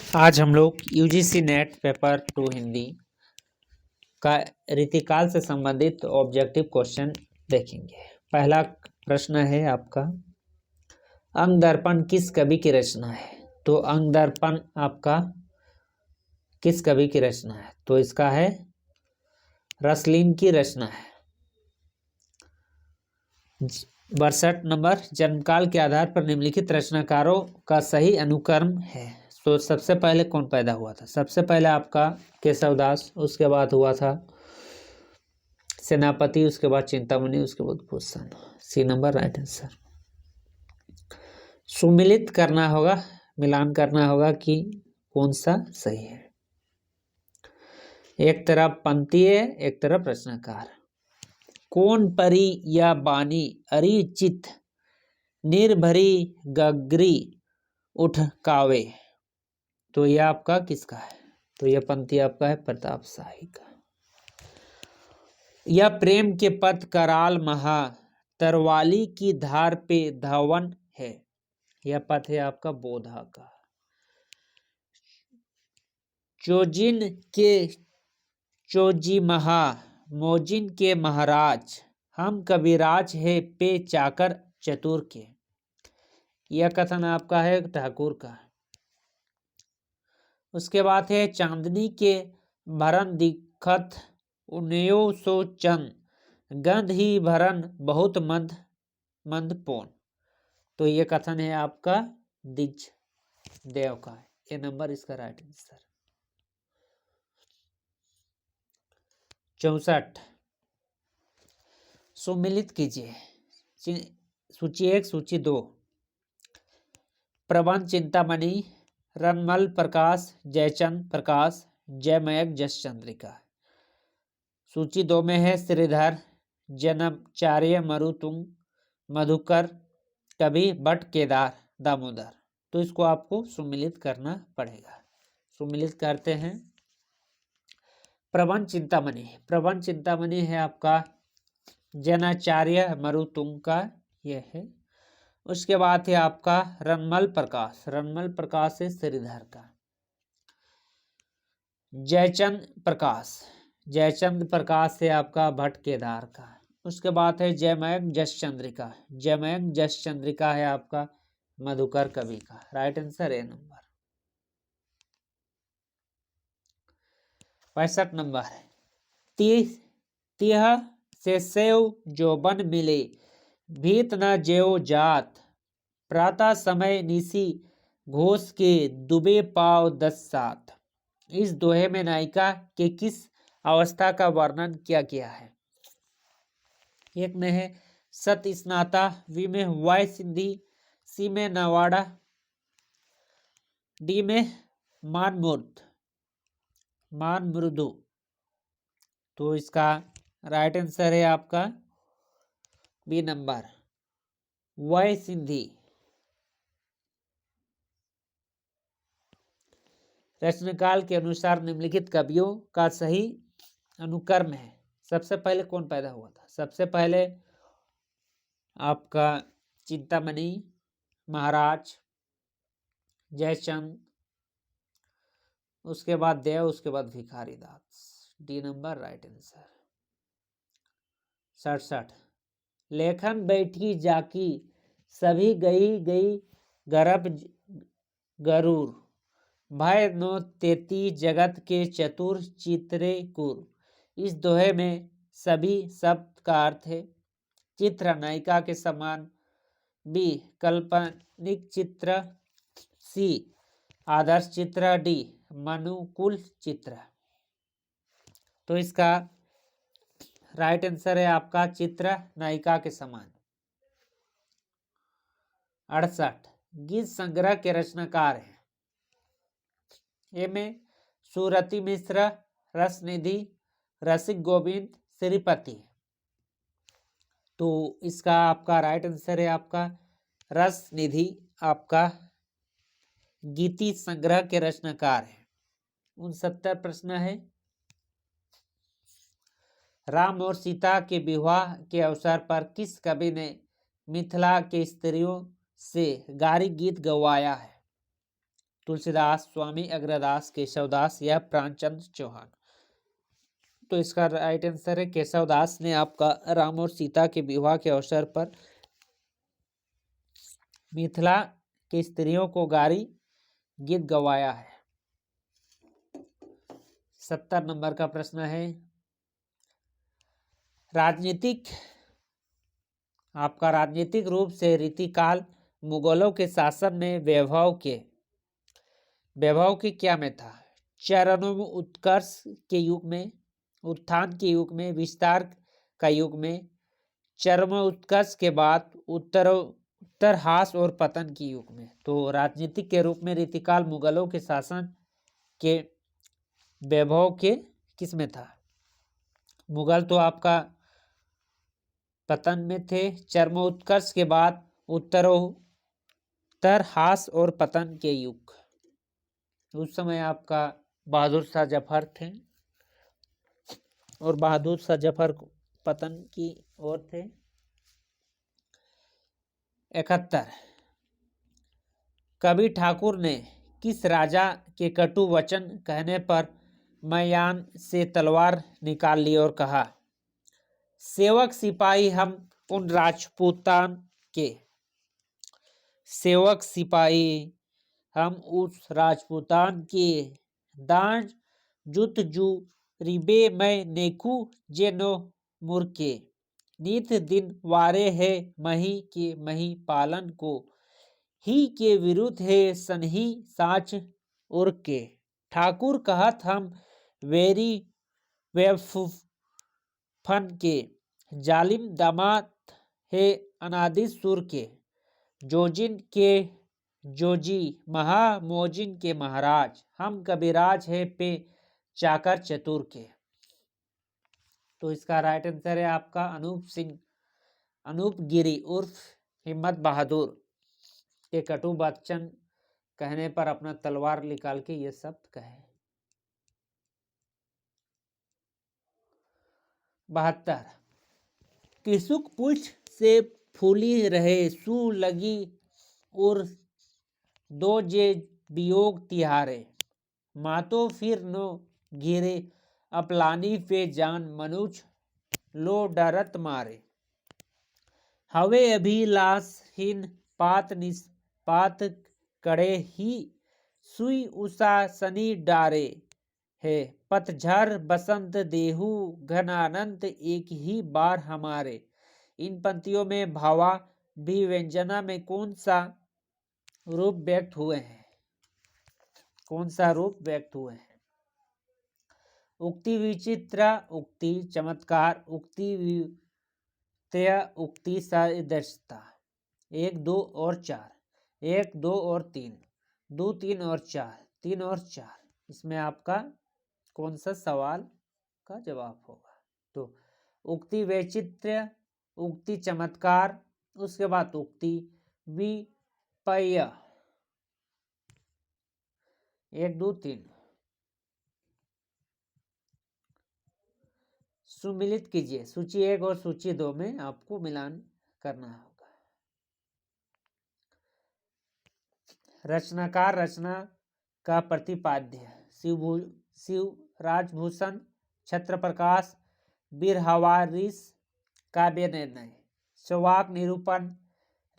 आज हम लोग यूजीसी नेट पेपर 2 हिंदी का रीतिकाल से संबंधित ऑब्जेक्टिव क्वेश्चन देखेंगे। पहला प्रश्न है आपका, अंग दर्पण किस कवि की रचना है? तो अंग दर्पण आपका किस कवि की रचना है? तो इसका है रसलीन की रचना है। 62 नंबर, जन्मकाल के आधार पर निम्नलिखित रचनाकारों का सही अनुक्रम है। तो सबसे पहले कौन पैदा हुआ था? सबसे पहले आपका केशवदास, उसके बाद हुआ था सेनापति, उसके बाद चिंतामणि, उसके बाद Bhushan. C number right answer. सुमिलित करना होगा, मिलान करना होगा कि कौन सा सही है। एक तरफ पंक्ति है, एक तरफ प्रश्नकार। कौन परी या बानी अरि चित निर्भरी गगरी उठ कावे? तो यह आपका किसका है? तो यह पंक्ति आपका है प्रताप शाही का। यह प्रेम के पथ कराल महा तरवाली की धार पे धावन है। यह पथ है आपका बोधा का। चोजिन के चोजी महा मोजिन के महाराज हम कविराज है पे चाकर चतुर के। यह कथन आपका है ठाकुर का। उसके बाद है चांदनी के भरन दिखत उन्यो सो चंद गंध ही भरन बहुत मंद मंद पोन। तो ये कथन है आपका दिज देव का। ये नंबर इसका राइट आंसर। 64, सुमिलित कीजिए सूची 1 सूची 2। प्रबंध चिंतामणि, रनमल प्रकाश, जयचंद प्रकाश, जयमयक, जस चंद्रिका। सूची 2 में है श्रीधर, जन्मचार्य, मरुतुंग, मधुकर, कवि, भट्ट, केदार, दामोदर। तो इसको आपको सुमिलित करना पड़ेगा। सुमिलित करते हैं। प्रबंध चिंतामणि, प्रबंध चिंतामणि है आपका जनाचार्य मरुतुंग का, यह है। उसके बाद है आपका रनमल प्रकाश, रनमल प्रकाश है श्रीधर का। जयचंद प्रकाश, जयचंद प्रकाश है आपका भट्ट केदार का। उसके बाद है जयमयक जस चंद्रिका, जयमयक जस चंद्रिका है आपका मधुकर कवि का। Right answer A number. 65 number, तिह से सेव जो बन मिले भीत न जेओ जात प्रातः समय निसी घोष के दुबे पाव 10 सात। इस दोहे में नायिका के किस अवस्था का वर्णन किया गया है? एक में है सत स्नाता, वी में वाय सिंधी, सी में नवाड़ा, डी में मान मृदु। तो इसका राइट आंसर है आपका बी नंबर वाय सिंधी। रचनाकाल के अनुसार निम्नलिखित कवियों का सही अनुक्रम है। सबसे पहले कौन पैदा हुआ था? सबसे पहले आपका चिंतामणि महाराज, जयचंद, उसके बाद देव, उसके बाद Bhikhari Das. D number right answer. 67, लेखन बैठी जाकी सभी गई गई गर्भ गरूर भय नो तेती जगत के चतुर चित्रे कुर। इस दोहे में सभी शब्द का अर्थ है चित्र नायिका के समान, बी काल्पनिक चित्र, सी आदर्श चित्र, डी मनुकूल चित्र। तो इसका राइट आंसर है आपका चित्र नायिका के समान। 68, गीत संग्रह के रचनाकार हैं। ए में सुरति मिश्र, रसनिधि, रसिक गोविंद, श्रीपति। तो इसका आपका राइट आंसर है आपका रसनिधि आपका गीति संग्रह के रचनाकार है। 69 प्रश्न है, राम और सीता के विवाह के अवसर पर किस कवि ने मिथिला के स्त्रियों से गारी गीत गवाया है? तुलसीदास, स्वामी अग्रदास, केशवदास या प्राणचंद्र चौहान। तो इसका राइट आंसर है केशवदास ने आपका राम और सीता के विवाह के अवसर पर मिथिला की स्त्रियों को गारी गीत गवाया है। 70 नंबर का प्रश्न है, राजनीतिक रूप से रीतिकाल मुगलों के शासन में वैभव की क्या में था? चरणों में, उत्कर्ष के युग में, उत्थान के युग में, विस्तार का युग में, चरम उत्कर्ष के बाद उत्तर हास और पतन के युग में। तो राजनीतिक के रूप में रीतिकाल मुगलों के शासन के वैभव के किस में था? मुगल तो आपका पतन में थे, चरम उत्कर्ष के बाद उत्तर हास और पतन के युग। उस समय आपका बहादुर शाह जफर थे और बहादुर शाह जफर पतन की ओर थे। 71 कवि ठाकुर ने किस राजा के कटु वचन कहने पर मयान से तलवार निकाल ली और कहा, सेवक सिपाही हम उन राजपूतान के, सेवक सिपाही हम उस राजपूतान के, दान जुत जू रिबे मैं नेकू जे नो मुरके, नित दिन वारे है मही के मही पालन को, ही के विरुद्ध है सनही साच उर के। ठाकुर कहत हम वेरी वेफन के, जालिम दामाद है अनादि सुर के, जोजिन के जोजी महामोजिन के महाराज, हम कविराज है पे चाकर चतुर के। तो इसका राइट आंसर है आपका अनूप गिरी उर्फ हिम्मत बहादुर के कटु वचन कहने पर अपना तलवार निकाल के ये शब्द कहे। 72 किसुक पुछ से फूली रहे सू लगी और दो जे वियोग तिहारे, मातो फिर नो घिरे अपलानी पे जान मनुज लो डरत मारे, हवे अभिलाषहीन पात निष्पात करे ही सुई उषा सनी डारे है, पतझर बसंत देहु घनानंत एक ही बार हमारे। इन पंक्तियों में भावा भी व्यंजना में कौन सा रूप व्यक्त हुए हैं? कौन सा रूप व्यक्त हुए हैं? उक्ति विचित्र, उक्ति चमत्कार, उक्ति वित्तय, उक्ति सदस्यता। 1, 2 और 4, 1, 2 और 3, 2, 3 और 4, 3 और 4। इसमें आपका कौन सा सवाल का जवाब होगा? तो उक्ति वैचित्र्य, उक्ति चमत्कार, उसके बाद उक्ति विपर्य। 1, 2, 3 सुमिलित कीजिए। सूची 1 और सूची 2 में आपको मिलान करना होगा। रचनाकार, रचना का प्रतिपाद्य, शिवराजभूषण, छत्रप्रकाश, बिरहवारिस, काव्य निर्णय, सौवाक निरूपण,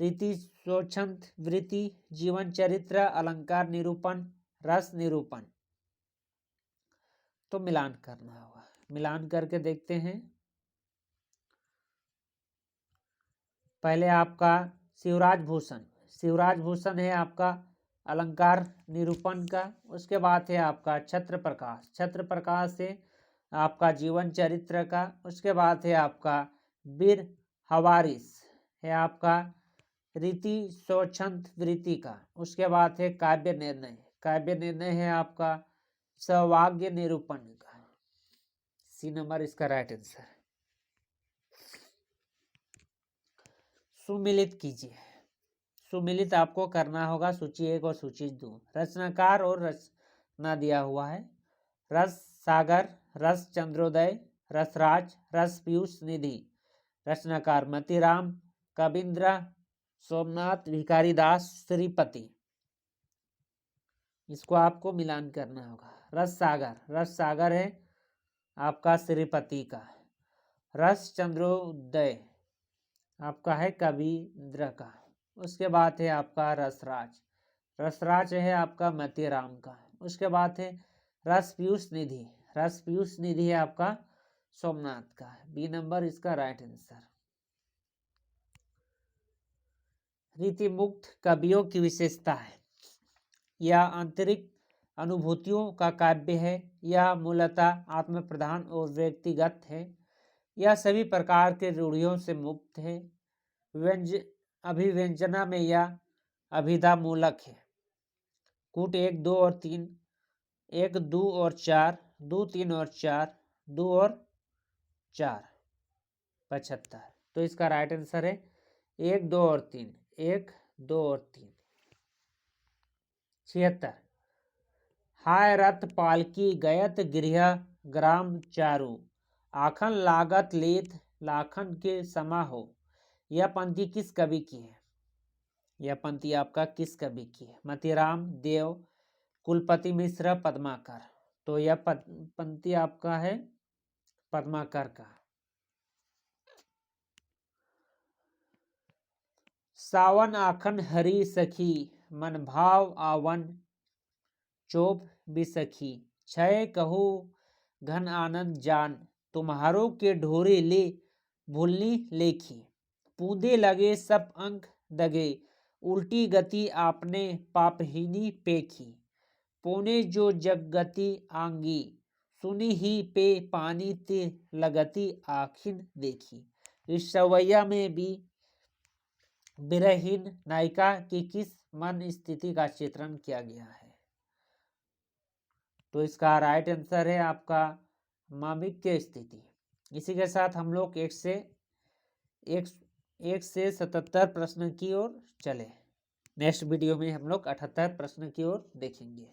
रीति स्वच्छंद वृत्ति, जीवन चरित्र, अलंकार निरूपण, रस निरूपण। तो मिलान करना होगा, मिलान करके देखते हैं। पहले आपका शिवराज भूषण है आपका अलंकार निरूपण का। उसके बाद है आपका छत्रप्रकाश है आपका जीवन चरित्र का। उसके बाद है आपका बिरहवारिस है आपका रीति स्वच्छंद वृत्ति का। उसके बाद है काव्य निर्णय है आपका सौवाग्य निरूपण का। सी नंबर इसका राइट आंसर। सुमिलित कीजिए। सुमिलित आपको करना होगा सूची 1 और सूची 2। रचनाकार और रचना दिया हुआ है। रस सागर, रस चंद्रोदय, रसराज, रस पीयूष निधि। रचनाकार मतीराम, कबींद्र, सोमनाथ, भिखारी दास, श्रीपति। इसको आपको मिलान करना होगा। रस सागर, रस सागर है आपका श्रीपति का। रस चंद्रोदय आपका है कबीर का। उसके बाद है आपका रसराज, रसराज है आपका मतीराम का। उसके बाद है रस पीयूष निधि, रस पीयूष निधि है आपका सोमनाथ का। बी नंबर इसका राइट आंसर। रीतिमुक्त कवियों की विशेषता है, यह आंतरिक अनुभूतियों का काव्य है, यह मूलतः आत्म प्रधान और व्यक्तिगत है, यह सभी प्रकार के रूढ़ियों से मुक्त है, अभिव्यंजना में यह अभिधा मूलक है। कूट 1, 2 और 3, 1, 2 और 4, 2, 3 और 4, 2 और 4, 75। तो इसका राइट आंसर है 1, 2 और 3, 1, 2 और 3। 76। हाय रथ पालकी गयत गृह ग्राम चारू, आखन लागत लेत लाखन के समा हो। यह पंक्ति किस कवि की है? यह पंक्ति आपका किस कवि की है? मतीराम, देव, कुलपति मिश्र, पद्माकर। तो यह पंक्ति आपका है पद्माकर का। सावन आखन हरी सखी, मन भाव आवन चोप बिसखी, छय कहू घन आनंद जान, तुम्हारो के ढोरे ले भूलनी लेखी, पूंदे लगे सब अंक दगे, उल्टी गति आपने पापहीनी पेखी, पोने जो जगगति आंगी, सुनी ही पे पानी ते लगती आखिन देखी। इस सवैया में भी विरहीन नायिका की किस मन स्थिति का चित्रण किया गया है? तो इसका राइट आंसर है आपका मामिक्य स्थिति। इसी के साथ हम लोग 1 से 77 प्रश्न की ओर चले। नेक्स्ट वीडियो में हम लोग 78 प्रश्न की ओर देखेंगे।